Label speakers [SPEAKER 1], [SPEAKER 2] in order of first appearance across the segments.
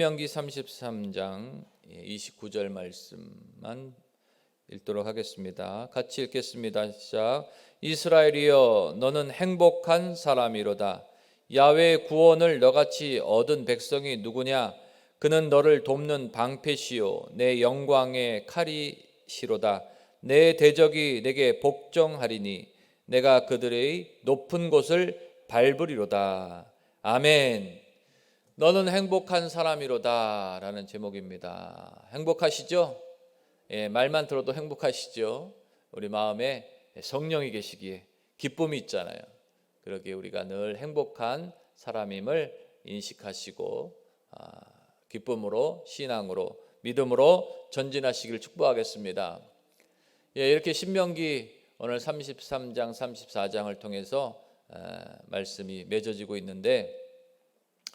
[SPEAKER 1] 신명기 33장 29절 말씀만 읽도록 하겠습니다. 같이 읽겠습니다. 시작. 이스라엘이여 너는 행복한 사람이로다. 야훼의 구원을 너같이 얻은 백성이 누구냐? 그는 너를 돕는 방패시요 내 영광의 칼이시로다. 내 대적이 내게 복종하리니 내가 그들의 높은 곳을 밟으리로다. 아멘. 너는 행복한 사람이로다 라는 제목입니다. 행복하시죠? 말만 들어도 행복하시죠? 우리 마음에 성령이 계시기에 기쁨이 있잖아요. 그러기에 우리가 늘 행복한 사람임을 인식하시고 기쁨으로, 신앙으로, 믿음으로 전진하시길 축복하겠습니다. 이렇게 신명기 오늘 33장, 34장을 통해서 말씀이 맺어지고 있는데,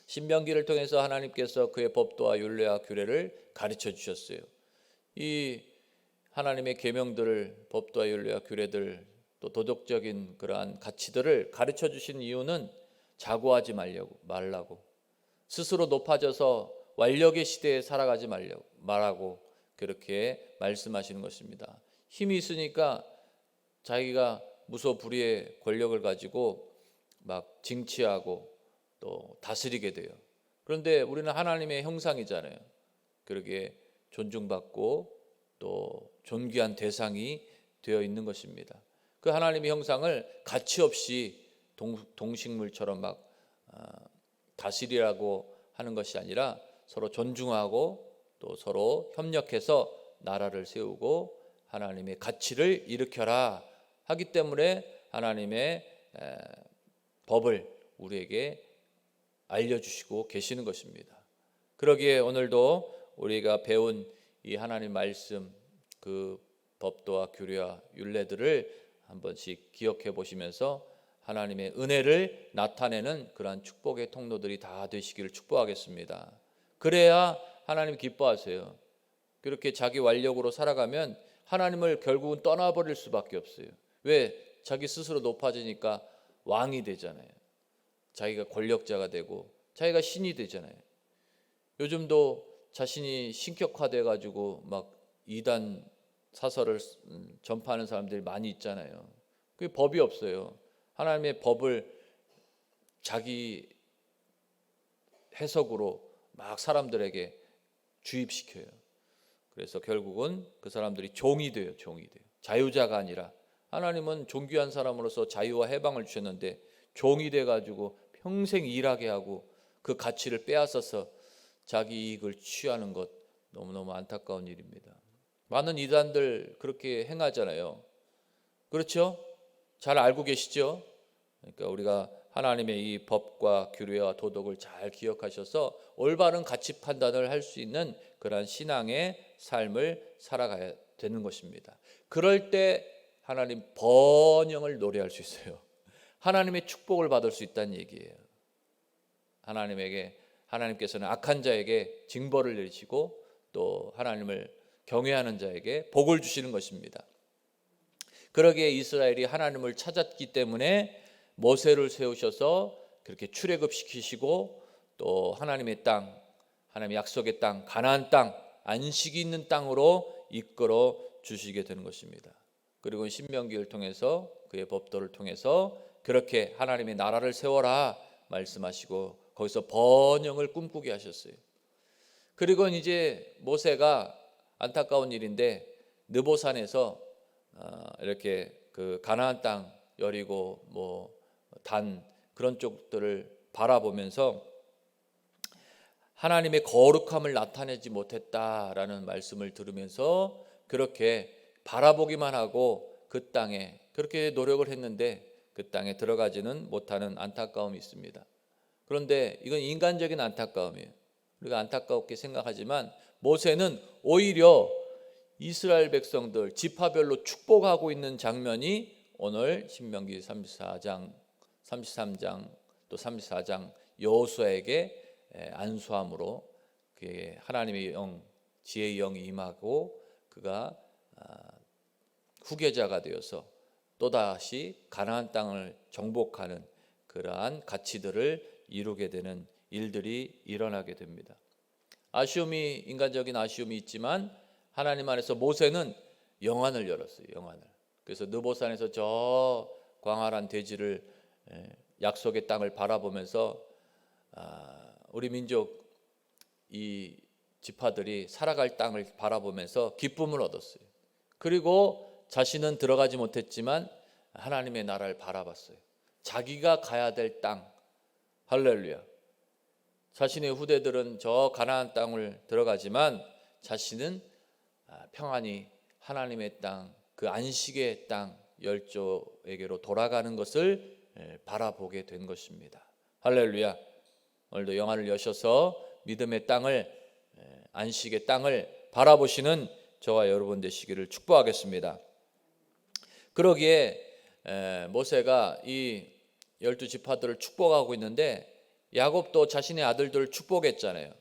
[SPEAKER 1] 신명기를 통해서 하나님께서 그의 법도와 율례와 규례를 가르쳐 주셨어요. 이 하나님의 계명들을, 법도와 율례와 규례들, 또 도덕적인 그러한 가치들을 가르쳐 주신 이유는 자고하지 말라고, 스스로 높아져서 완력의 시대에 살아가지 말라고 그렇게 말씀하시는 것입니다. 힘이 있으니까 자기가 무소불위의 권력을 가지고 막 징치하고 또 다스리게 돼요. 그런데 우리는 하나님의 형상이잖아요. 그러기에 존중받고 또 존귀한 대상이 되어 있는 것입니다. 그 하나님의 형상을 가치 없이 동식물처럼 막 다스리라고 하는 것이 아니라 서로 존중하고 또 서로 협력해서 나라를 세우고 하나님의 가치를 일으켜라 하기 때문에 하나님의 법을 우리에게 알려주시고 계시는 것입니다. 그러기에 오늘도 우리가 배운 이 하나님 말씀, 그 법도와 규례와 율례들을 한 번씩 기억해 보시면서 하나님의 은혜를 나타내는 그러한 축복의 통로들이 다 되시기를 축복하겠습니다. 그래야 하나님 기뻐하세요. 그렇게 자기 완력으로 살아가면 하나님을 결국은 떠나버릴 수밖에 없어요. 왜? 자기 스스로 높아지니까 왕이 되잖아요. 자기가 권력자가 되고 자기가 신이 되잖아요. 요즘도 자신이 신격화돼 가지고 막 이단 사설을 전파하는 사람들이 많이 있잖아요. 그게 법이 없어요. 하나님의 법을 자기 해석으로 막 사람들에게 주입시켜요. 그래서 결국은 그 사람들이 종이 돼요. 자유자가 아니라, 하나님은 존귀한 사람으로서 자유와 해방을 주셨는데 종이 돼 가지고 평생 일하게 하고 그 가치를 빼앗아서 자기 이익을 취하는 것, 너무너무 안타까운 일입니다. 많은 이단들 그렇게 행하잖아요. 그렇죠? 잘 알고 계시죠? 그러니까 우리가 하나님의 이 법과 규례와 도덕을 잘 기억하셔서 올바른 가치 판단을 할 수 있는 그러한 신앙의 삶을 살아가야 되는 것입니다. 그럴 때 하나님 번영을 노래할 수 있어요. 하나님의 축복을 받을 수 있다는 얘기예요. 하나님께서는 악한 자에게 징벌을 내리시고 또 하나님을 경외하는 자에게 복을 주시는 것입니다. 그러기에 이스라엘이 하나님을 찾았기 때문에 모세를 세우셔서 그렇게 출애굽시키시고 또 하나님의 땅, 하나님의 약속의 땅, 가나안 땅, 안식이 있는 땅으로 이끌어 주시게 되는 것입니다. 그리고 신명기를 통해서 그의 법도를 통해서 그렇게 하나님의 나라를 세워라 말씀하시고 거기서 번영을 꿈꾸게 하셨어요. 그리고 이제 모세가, 안타까운 일인데, 느보산에서 이렇게 그 가나안 땅, 여리고 단 그런 쪽들을 바라보면서 하나님의 거룩함을 나타내지 못했다라는 말씀을 들으면서 그렇게 바라보기만 하고 그 땅에 그렇게 노력을 했는데 그 땅에 들어가지는 못하는 안타까움이 있습니다. 그런데 이건 인간적인 안타까움이에요. 우리가 안타깝게 생각하지만 모세는 오히려 이스라엘 백성들 지파별로 축복하고 있는 장면이 오늘 신명기 34장, 33장 또 34장 여호수아에게 안수함으로 그에게 하나님의 영, 지혜의 영이 임하고 그가 후계자가 되어서 또다시 가나안 땅을 정복하는 그러한 가치들을 이루게 되는 일들이 일어나게 됩니다. 아쉬움이 인간적인 아쉬움이 있지만 하나님 안에서 모세는 영안을 열었어요. 영안을. 그래서 느보산에서 저 광활한 대지를 약속의 땅을 바라보면서 우리 민족 이 지파들이 살아갈 땅을 바라보면서 기쁨을 얻었어요. 그리고 자신은 들어가지 못했지만 하나님의 나라를 바라봤어요. 자기가 가야 될 땅. 할렐루야. 자신의 후대들은 저 가나안 땅을 들어가지만 자신은 평안히 하나님의 땅, 그 안식의 땅 열조에게로 돌아가는 것을 바라보게 된 것입니다. 할렐루야. 오늘도 영안을 여셔서 믿음의 땅을, 안식의 땅을 바라보시는 저와 여러분 되시기를 축복하겠습니다. 그러기에 모세가 이 12지파들을 축복하고 있는데 야곱도 자신의 아들들을 축복했잖아요.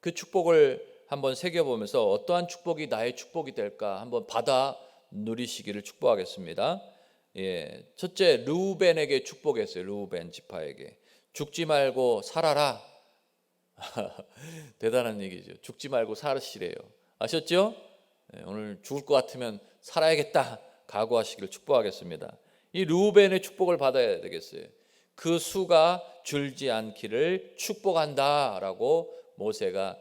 [SPEAKER 1] 그 축복을 한번 새겨보면서 어떠한 축복이 나의 축복이 될까 한번 받아 누리시기를 축복하겠습니다. 첫째, 르우벤에게 축복했어요. 르우벤 지파에게 죽지 말고 살아라. 대단한 얘기죠. 죽지 말고 살으시래요. 아셨죠? 오늘 죽을 것 같으면 살아야겠다 각오하시기를 축복하겠습니다. 이 르우벤의 축복을 받아야 되겠어요. 그 수가 줄지 않기를 축복한다라고 모세가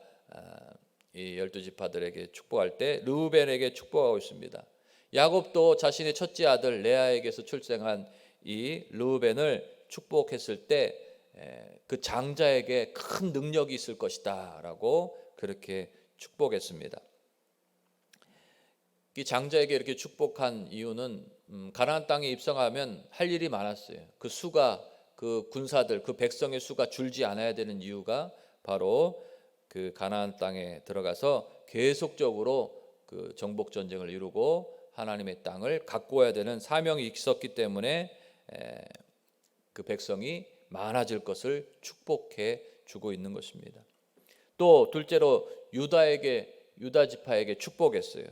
[SPEAKER 1] 이 12지파들에게 축복할 때 르우벤에게 축복하고 있습니다. 야곱도 자신의 첫째 아들 레아에게서 출생한 이 르우벤을 축복했을 때 그 장자에게 큰 능력이 있을 것이다 라고 그렇게 축복했습니다. 이 장자에게 이렇게 축복한 이유는 가나안 땅에 입성하면 할 일이 많았어요. 그 수가, 그 군사들, 그 백성의 수가 줄지 않아야 되는 이유가 바로 그 가나안 땅에 들어가서 계속적으로 그 정복 전쟁을 이루고 하나님의 땅을 가꾸어야 되는 사명이 있었기 때문에 그 백성이 많아질 것을 축복해 주고 있는 것입니다. 또 둘째로 유다 지파에게 축복했어요.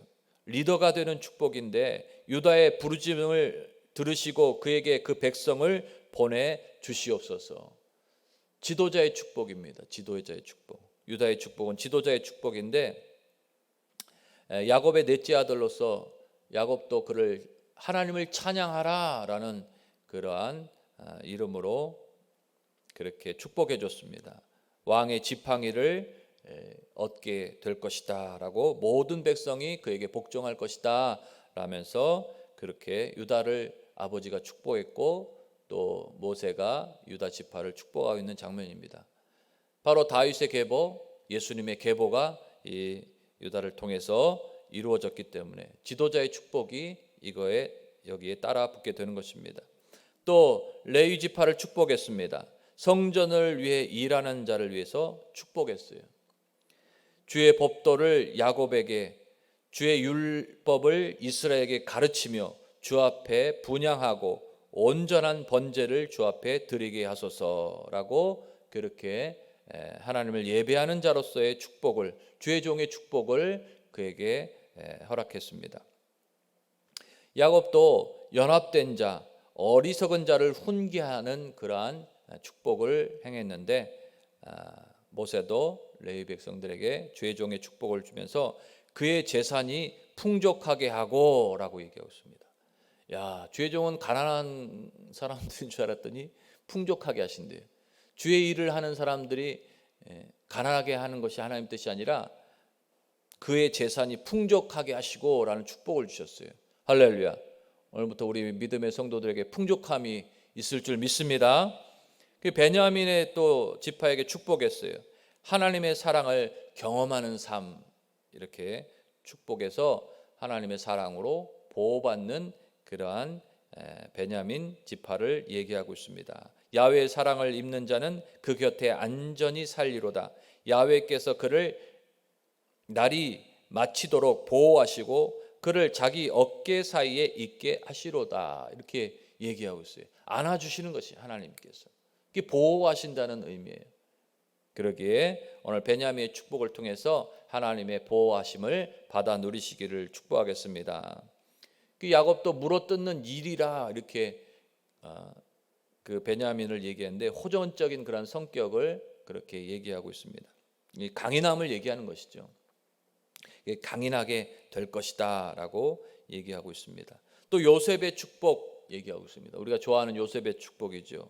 [SPEAKER 1] 리더가 되는 축복인데 유다의 부르짖음을 들으시고 그에게 그 백성을 보내 주시옵소서. 지도자의 축복입니다. 지도자의 축복. 유다의 축복은 지도자의 축복인데 야곱의 넷째 아들로서 야곱도 그를 하나님을 찬양하라라는 그러한 이름으로 그렇게 축복해 줬습니다. 왕의 지팡이를 얻게 될 것이다라고 모든 백성이 그에게 복종할 것이다 라면서 그렇게 유다를 아버지가 축복했고 또 모세가 유다 지파를 축복하고 있는 장면입니다. 바로 다윗의 계보, 예수님의 계보가 이 유다를 통해서 이루어졌기 때문에 지도자의 축복이 여기에 따라 붙게 되는 것입니다. 또 레위 지파를 축복했습니다. 성전을 위해 일하는 자를 위해서 축복했어요. 주의 법도를 야곱에게, 주의 율법을 이스라엘에게 가르치며 주 앞에 분향하고 온전한 번제를 주 앞에 드리게 하소서라고 그렇게 하나님을 예배하는 자로서의 축복을, 주의 종의 축복을 그에게 허락했습니다. 야곱도 연합된 자, 어리석은 자를 훈계하는 그러한 축복을 행했는데 모세도 레위 백성들에게 주의 종의 축복을 주면서 그의 재산이 풍족하게 하고 라고 얘기하고 있습니다. 주의 종은 가난한 사람들인 줄 알았더니 풍족하게 하신대요. 주의 일을 하는 사람들이 가난하게 하는 것이 하나님 뜻이 아니라 그의 재산이 풍족하게 하시고 라는 축복을 주셨어요. 할렐루야. 오늘부터 우리 믿음의 성도들에게 풍족함이 있을 줄 믿습니다. 베냐민의 또 지파에게 축복했어요. 하나님의 사랑을 경험하는 삶, 이렇게 축복해서 하나님의 사랑으로 보호받는 그러한 베냐민 지파를 얘기하고 있습니다. 야훼의 사랑을 입는 자는 그 곁에 안전히 살리로다. 야훼께서 그를 날이 마치도록 보호하시고 그를 자기 어깨 사이에 있게 하시로다. 이렇게 얘기하고 있어요. 안아주시는 것이 하나님께서. 이게 보호하신다는 의미예요. 그러기에 오늘 베냐민의 축복을 통해서 하나님의 보호하심을 받아 누리시기를 축복하겠습니다. 그 야곱도 물어뜯는 일이라 이렇게 그 베냐민을 얘기했는데 호전적인 그런 성격을 그렇게 얘기하고 있습니다. 이 강인함을 얘기하는 것이죠. 강인하게 될 것이다라고 얘기하고 있습니다. 또 요셉의 축복 얘기하고 있습니다. 우리가 좋아하는 요셉의 축복이죠.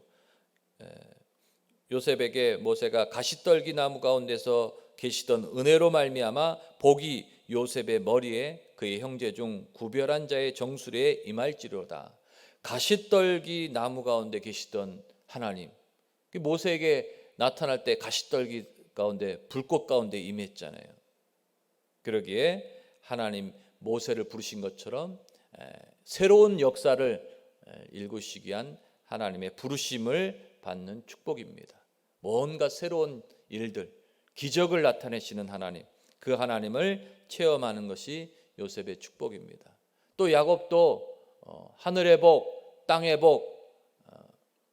[SPEAKER 1] 요셉에게 모세가 가시떨기 나무 가운데서 계시던 은혜로 말미암아 복이 요셉의 머리에 그의 형제 중 구별한 자의 정수리에 임할지로다. 가시떨기 나무 가운데 계시던 하나님, 모세에게 나타날 때 가시떨기 가운데 불꽃 가운데 임했잖아요. 그러기에 하나님 모세를 부르신 것처럼 새로운 역사를 일구시기 위한 하나님의 부르심을 받는 축복입니다. 뭔가 새로운 일들, 기적을 나타내시는 하나님, 그 하나님을 체험하는 것이 요셉의 축복입니다. 또 야곱도 하늘의 복, 땅의 복,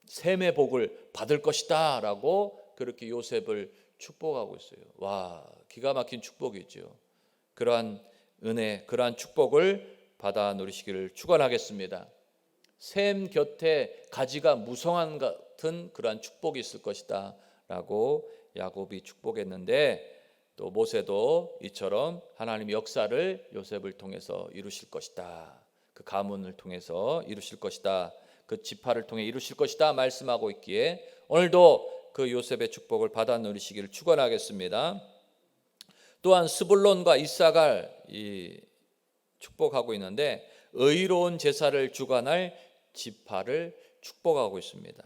[SPEAKER 1] 샘의 복을 받을 것이다 라고 그렇게 요셉을 축복하고 있어요. 와, 기가 막힌 축복이죠. 그러한 은혜, 그러한 축복을 받아 누리시기를 축원하겠습니다. 샘 곁에 가지가 무성한 같은 그러한 축복이 있을 것이다 라고 야곱이 축복했는데, 또 모세도 이처럼 하나님의 역사를 요셉을 통해서 이루실 것이다, 그 가문을 통해서 이루실 것이다, 그 지파를 통해 이루실 것이다 말씀하고 있기에 오늘도 그 요셉의 축복을 받아 누리시기를 축원하겠습니다. 또한 스불론과 이사갈 축복하고 있는데, 의로운 제사를 주관할 지파를 축복하고 있습니다.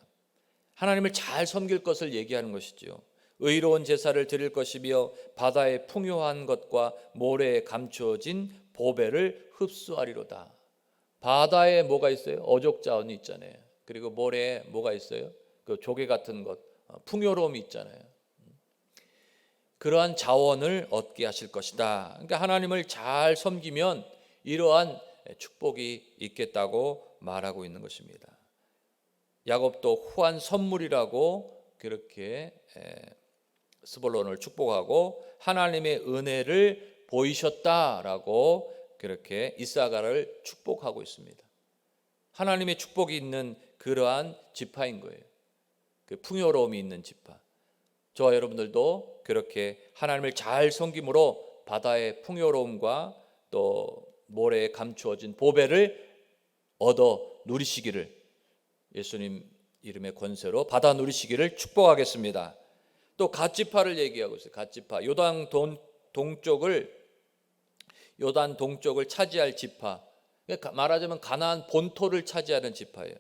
[SPEAKER 1] 하나님을 잘 섬길 것을 얘기하는 것이죠. 의로운 제사를 드릴 것이며 바다의 풍요한 것과 모래에 감추어진 보배를 흡수하리로다. 바다에 뭐가 있어요? 어족자원이 있잖아요. 그리고 모래에 뭐가 있어요? 그 조개 같은 것, 풍요로움이 있잖아요. 그러한 자원을 얻게 하실 것이다. 그러니까 하나님을 잘 섬기면 이러한 축복이 있겠다고 말하고 있는 것입니다. 야곱도 후한 선물이라고 그렇게 스불론을 축복하고 하나님의 은혜를 보이셨다라고 그렇게 이사가를 축복하고 있습니다. 하나님의 축복이 있는 그러한 지파인 거예요. 그 풍요로움이 있는 지파. 저와 여러분들도 그렇게 하나님을 잘 섬김으로 바다의 풍요로움과 또 모래에 감추어진 보배를 얻어 누리시기를, 예수님 이름의 권세로 받아 누리시기를 축복하겠습니다. 또 갓지파를 얘기하고 있어요. 갓지파, 요단 동쪽을 차지할 지파. 말하자면 가나안 본토를 차지하는 지파예요.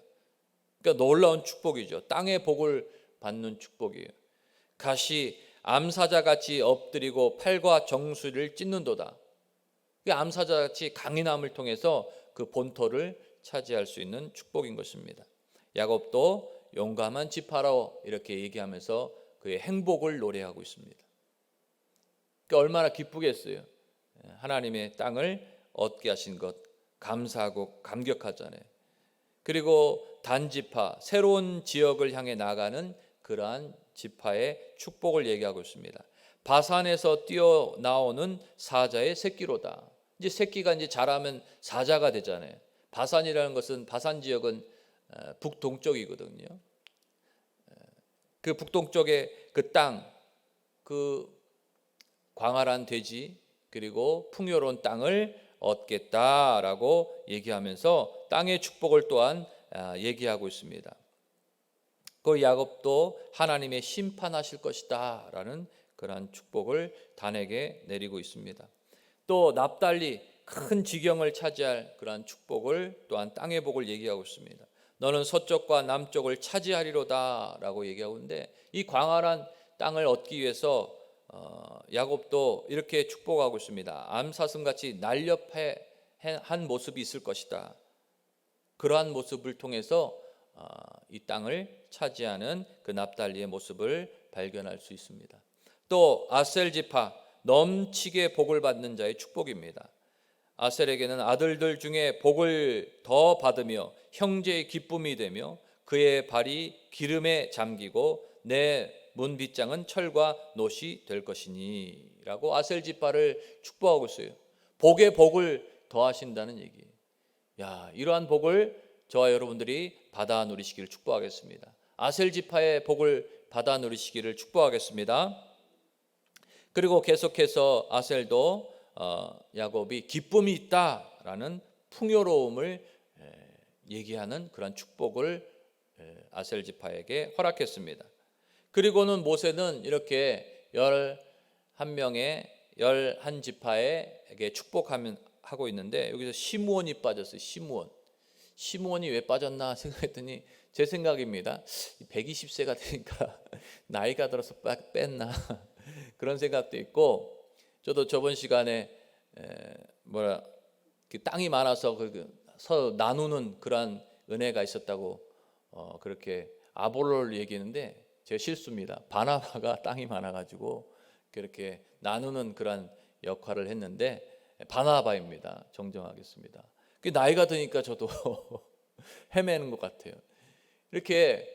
[SPEAKER 1] 그러니까 놀라운 축복이죠. 땅의 복을 받는 축복이에요. 갓이 암사자같이 엎드리고 팔과 정수리를 찢는도다. 암사자같이 강인함을 통해서 그 본토를 차지할 수 있는 축복인 것입니다. 야곱도 용감한 지파로 이렇게 얘기하면서 그의 행복을 노래하고 있습니다. 그러니까 얼마나 기쁘겠어요. 하나님의 땅을 얻게 하신 것 감사하고 감격하잖아요. 그리고 단지파, 새로운 지역을 향해 나가는 그러한 지파의 축복을 얘기하고 있습니다. 바산에서 뛰어나오는 사자의 새끼로다. 이제 새끼가 이제 자라면 사자가 되잖아요. 바산이라는 것은, 바산 지역은 북동쪽이거든요. 그 북동쪽의 그 땅, 그 광활한 대지, 그리고 풍요로운 땅을 얻겠다라고 얘기하면서 땅의 축복을 또한 얘기하고 있습니다. 그 야곱도 하나님의 심판하실 것이다라는 그러한 축복을 단에게 내리고 있습니다. 또 납달리, 큰 지경을 차지할 그러한 축복을 또한 땅의 복을 얘기하고 있습니다. 너는 서쪽과 남쪽을 차지하리로다라고 얘기하고 있는데, 이 광활한 땅을 얻기 위해서 야곱도 이렇게 축복하고 있습니다. 암사슴같이 날렵한 모습이 있을 것이다. 그러한 모습을 통해서 이 땅을 차지하는 그 납달리의 모습을 발견할 수 있습니다. 또 아셀 지파, 넘치게 복을 받는 자의 축복입니다. 아셀에게는 아들들 중에 복을 더 받으며 형제의 기쁨이 되며 그의 발이 기름에 잠기고 내 문빗장은 철과 놋이 될 것이니 라고 아셀 지파를 축복하고 있어요. 복에 복을 더하신다는 얘기예요. 이러한 복을 저와 여러분들이 받아 누리시기를 축복하겠습니다. 아셀 지파의 복을 받아 누리시기를 축복하겠습니다. 그리고 계속해서 아셀도 야곱이 기쁨이 있다라는 풍요로움을 얘기하는 그런 축복을 아셀 지파에게 허락했습니다. 그리고는 모세는 이렇게 11명의 11지파에게 축복하고 있는데 여기서 시므온이 빠졌어요. 시므온이 왜 빠졌나 생각했더니 제 생각입니다. 120세가 되니까 나이가 들어서 뺐나 그런 생각도 있고, 저도 저번 시간에 땅이 많아서 서로 나누는 그런 은혜가 있었다고 그렇게 아볼로를 얘기했는데 제 실수입니다. 바나바가 땅이 많아가지고 그렇게 나누는 그런 역할을 했는데 바나바입니다. 정정하겠습니다. 나이가 드니까 저도 헤매는 것 같아요. 이렇게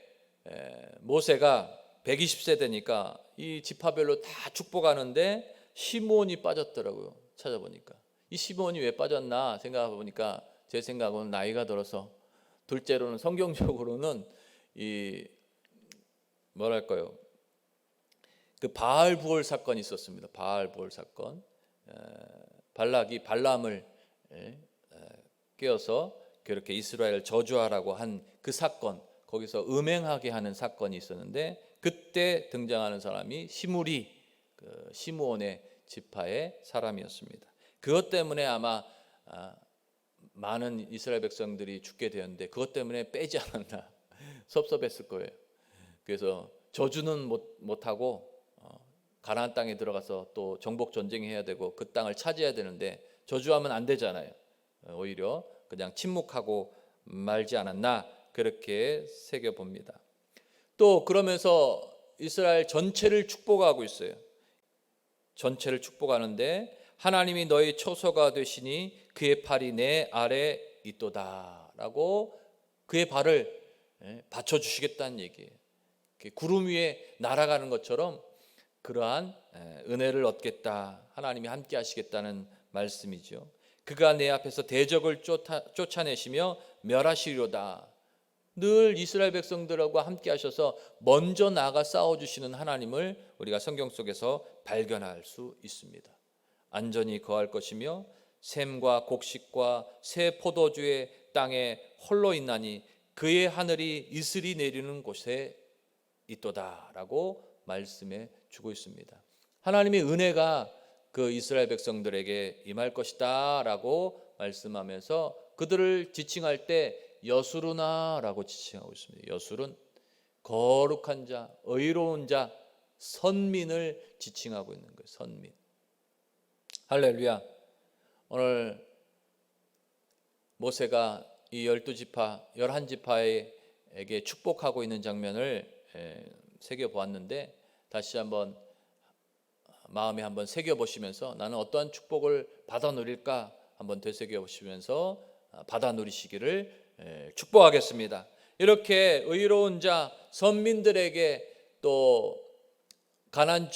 [SPEAKER 1] 모세가 120세 되니까 이 지파별로 다 축복하는데 시므온이 빠졌더라고요. 찾아보니까 이 시므온이 왜 빠졌나 생각해보니까 제 생각은 나이가 들어서, 둘째로는 성경적으로는 이 뭐랄까요, 그 바알 부올 사건이 있었습니다. 바알 부올 사건. 발락이 발람을 깨어서 그렇게 이스라엘을 저주하라고 한 그 사건, 거기서 음행하게 하는 사건이 있었는데 그때 등장하는 사람이 시므온의 지파의 사람이었습니다. 그것 때문에 아마 많은 이스라엘 백성들이 죽게 되었는데 그것 때문에 빼지 않았나 섭섭했을 거예요. 그래서 저주는 못하고 가나안 땅에 들어가서 또 정복 전쟁해야 되고 그 땅을 차지해야 되는데 저주하면 안 되잖아요. 오히려 그냥 침묵하고 말지 않았나 그렇게 새겨봅니다. 또 그러면서 이스라엘 전체를 축복하고 있어요. 전체를 축복하는데 하나님이 너희 초소가 되시니 그의 팔이 내 아래 있도다 라고 그의 발을 받쳐주시겠다는 얘기예요. 구름 위에 날아가는 것처럼 그러한 은혜를 얻겠다, 하나님이 함께 하시겠다는 말씀이죠. 그가 내 앞에서 대적을 쫓아내시며 멸하시리로다. 늘 이스라엘 백성들하고 함께 하셔서 먼저 나가 싸워주시는 하나님을 우리가 성경 속에서 발견할 수 있습니다. 안전히 거할 것이며 샘과 곡식과 새 포도주의 땅에 홀로 있나니 그의 하늘이 이슬이 내리는 곳에 있도다라고 말씀해 주고 있습니다. 하나님의 은혜가 그 이스라엘 백성들에게 임할 것이다라고 말씀하면서 그들을 지칭할 때 여수르나라고 지칭하고 있습니다. 여술은 거룩한 자, 의로운 자, 선민을 지칭하고 있는 거예요. 선민. 할렐루야. 오늘 모세가 이 12지파, 11지파에게 축복하고 있는 장면을 새겨보았는데 다시 한번 마음에 한번 새겨보시면서 나는 어떠한 축복을 받아 누릴까 한번 되새겨보시면서 받아 누리시기를 축복하겠습니다. 이렇게 의로운 자, 선민들에게 또 가나안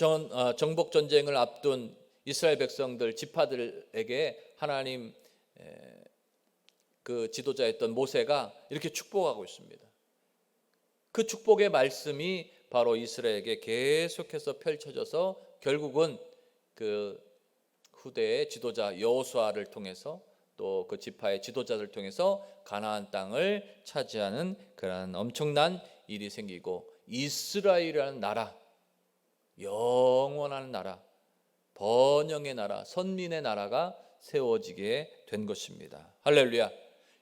[SPEAKER 1] 정복 전쟁을 앞둔 이스라엘 백성들, 지파들에게 하나님 그 지도자였던 모세가 이렇게 축복하고 있습니다. 그 축복의 말씀이 바로 이스라엘에게 계속해서 펼쳐져서 결국은 그 후대의 지도자 여호수아를 통해서 또 그 지파의 지도자들을 통해서 가나안 땅을 차지하는 그런 엄청난 일이 생기고 이스라엘이라는 나라, 영원한 나라, 번영의 나라, 선민의 나라가 세워지게 된 것입니다. 할렐루야.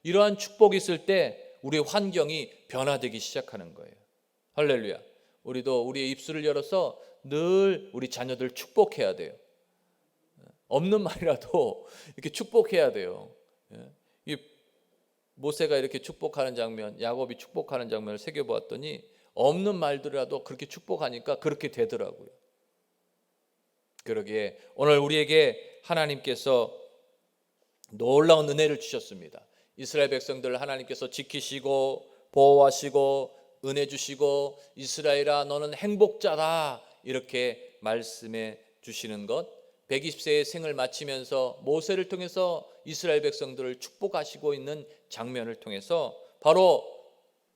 [SPEAKER 1] 이러한 축복이 있을 때 우리의 환경이 변화되기 시작하는 거예요. 할렐루야. 우리도 우리의 입술을 열어서 늘 우리 자녀들 축복해야 돼요. 없는 말이라도 이렇게 축복해야 돼요. 이 모세가 이렇게 축복하는 장면, 야곱이 축복하는 장면을 새겨보았더니 없는 말들이라도 그렇게 축복하니까 그렇게 되더라고요. 그러기에 오늘 우리에게 하나님께서 놀라운 은혜를 주셨습니다. 이스라엘 백성들을 하나님께서 지키시고 보호하시고 은혜 주시고 이스라엘아 너는 행복자다 이렇게 말씀해 주시는 것, 120세의 생을 마치면서 모세를 통해서 이스라엘 백성들을 축복하시고 있는 장면을 통해서 바로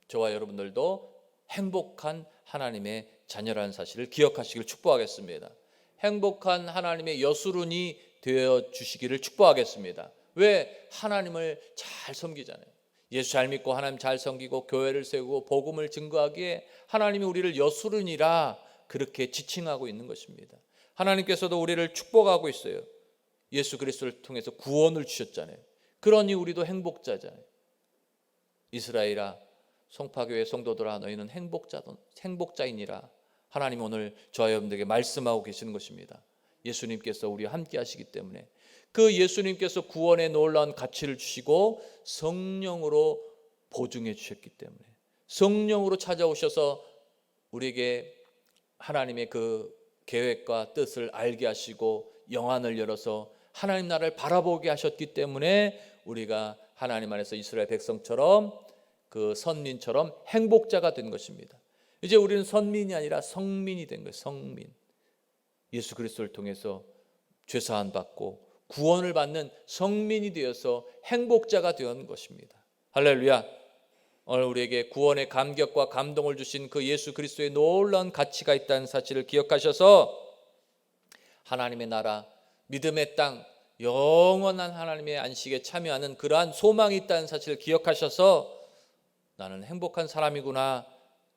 [SPEAKER 1] 저와 여러분들도 행복한 하나님의 자녀라는 사실을 기억하시길 축복하겠습니다. 행복한 하나님의 여수run이 되어 주시기를 축복하겠습니다. 왜? 하나님을 잘 섬기잖아요. 예수 잘 믿고 하나님 잘 섬기고 교회를 세우고 복음을 증거하기에 하나님이 우리를 여수run이라 그렇게 지칭하고 있는 것입니다. 하나님께서도 우리를 축복하고 있어요. 예수 그리스도를 통해서 구원을 주셨잖아요. 그러니 우리도 행복자잖아요. 이스라엘아, 송파교회 성도들아, 너희는 행복자이니라. 하나님 오늘 저와 여러분들에게 말씀하고 계시는 것입니다. 예수님께서 우리와 함께 하시기 때문에 그 예수님께서 구원의 놀라운 가치를 주시고 성령으로 보증해 주셨기 때문에 성령으로 찾아오셔서 우리에게 하나님의 그 계획과 뜻을 알게 하시고 영안을 열어서 하나님 나라를 바라보게 하셨기 때문에 우리가 하나님 안에서 이스라엘 백성처럼 그 선민처럼 행복자가 된 것입니다. 이제 우리는 선민이 아니라 성민이 된 거예요. 성민. 예수 그리스도를 통해서 죄사함 받고 구원을 받는 성민이 되어서 행복자가 되는 것입니다. 할렐루야. 오늘 우리에게 구원의 감격과 감동을 주신 그 예수 그리스도의 놀라운 가치가 있다는 사실을 기억하셔서 하나님의 나라, 믿음의 땅, 영원한 하나님의 안식에 참여하는 그러한 소망이 있다는 사실을 기억하셔서 나는 행복한 사람이구나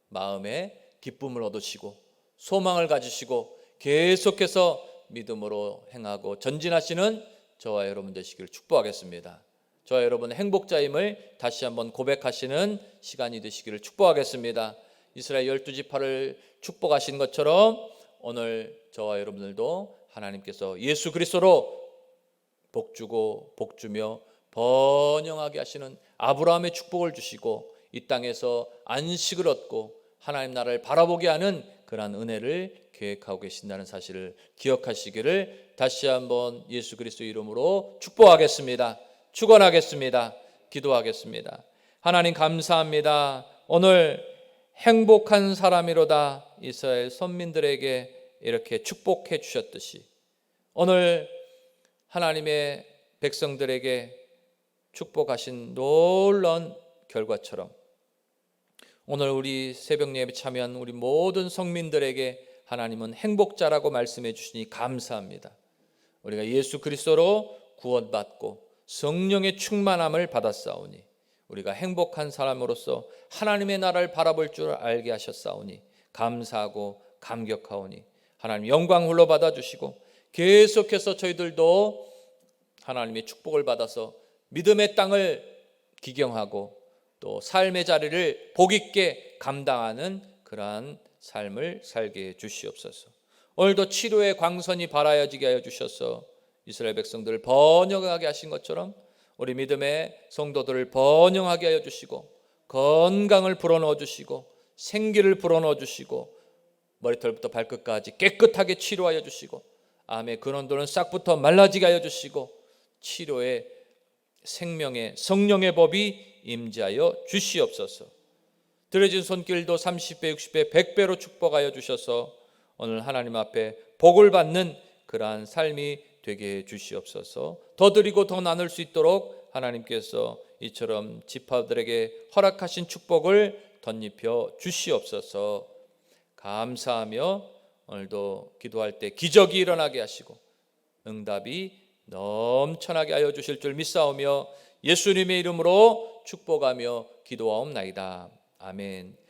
[SPEAKER 1] 마음에 기쁨을 얻으시고 소망을 가지시고 계속해서 믿음으로 행하고 전진하시는 저와 여러분 되시기를 축복하겠습니다. 저와 여러분의 행복자임을 다시 한번 고백하시는 시간이 되시기를 축복하겠습니다. 이스라엘 12지파를 축복하신 것처럼 오늘 저와 여러분들도 하나님께서 예수 그리스도로 복주고 복주며 번영하게 하시는 아브라함의 축복을 주시고 이 땅에서 안식을 얻고 하나님 나라를 바라보게 하는 그러한 은혜를 계획하고 계신다는 사실을 기억하시기를 다시 한번 예수 그리스도 이름으로 축복하겠습니다. 축원하겠습니다. 기도하겠습니다. 하나님 감사합니다. 오늘 행복한 사람이로다 이스라엘 선민들에게 이렇게 축복해 주셨듯이 오늘 하나님의 백성들에게 축복하신 놀라운 결과처럼 오늘 우리 새벽 예배 참여한 우리 모든 성민들에게 하나님은 행복자라고 말씀해 주시니 감사합니다. 우리가 예수 그리스도로 구원받고 성령의 충만함을 받았사오니 우리가 행복한 사람으로서 하나님의 나라를 바라볼 줄 알게 하셨사오니 감사하고 감격하오니 하나님 영광 홀로 받아주시고 계속해서 저희들도 하나님의 축복을 받아서 믿음의 땅을 기경하고 또 삶의 자리를 복 있게 감당하는 그러한 삶을 살게 해 주시옵소서. 오늘도 치료의 광선이 발하여지게 하여 주셔서 이스라엘 백성들을 번영하게 하신 것처럼 우리 믿음의 성도들을 번영하게 하여 주시고 건강을 불어넣어 주시고 생기를 불어넣어 주시고 머리털부터 발끝까지 깨끗하게 치료하여 주시고 암의 근원들은 싹부터 말라지게 하여 주시고 치료의 생명의 성령의 법이 임재하여 주시옵소서. 들어진 손길도 30배, 60배, 100배로 축복하여 주셔서 오늘 하나님 앞에 복을 받는 그러한 삶이 되게 해 주시옵소서. 더 드리고 더 나눌 수 있도록 하나님께서 이처럼 지파들에게 허락하신 축복을 덧입혀 주시옵소서. 감사하며 오늘도 기도할 때 기적이 일어나게 하시고 응답이 넘쳐나게 하여 주실 줄 믿사오며 예수님의 이름으로 축복하며 기도하옵나이다. 아멘.